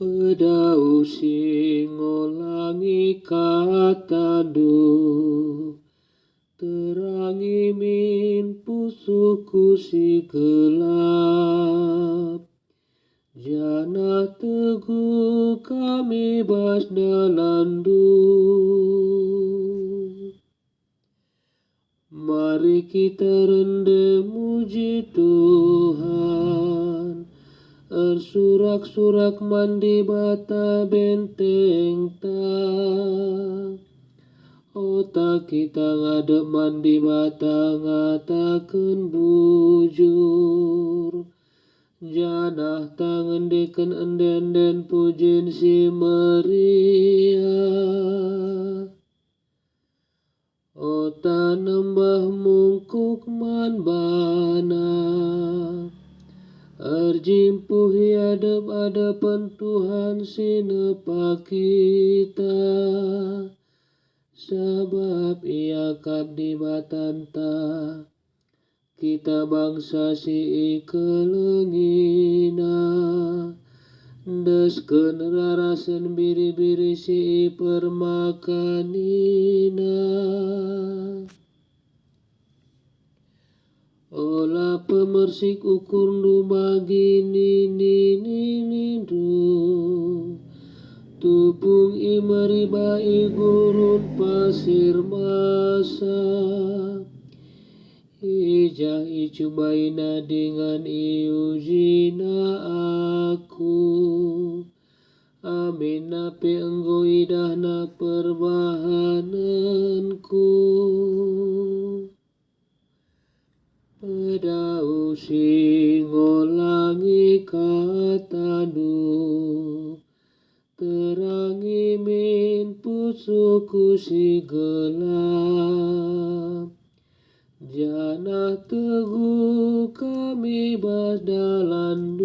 Pedau singolangi katadu, terangi min pusuku si gelap. Jana teguh kami bas dalandu. Mari kita rendam muji Tuhan, surak-surak mandi bata benteng ta. Otak kita ngadep mandi bata ngatakan bujur. Janah tangan deken enden pujin si Maria. Ota nembah mungkuk man bana. Arjimpuhi adep-adepan Tuhan sinepa kita. Sabab ia kabdi batanta. Kita bangsa si ikelengina. Desken rarasen biri-biri si permakanina. Ola pemersik ukur nu bagi nini du. Tupung imeribai gurun pasir masa. Ijah icubaina dengan iujina aku. Amin nape enggo idahna perbahananku. Pedau singolangi katadu, terangi min pusuku si gelap. Jana teguh kami bas dalandu.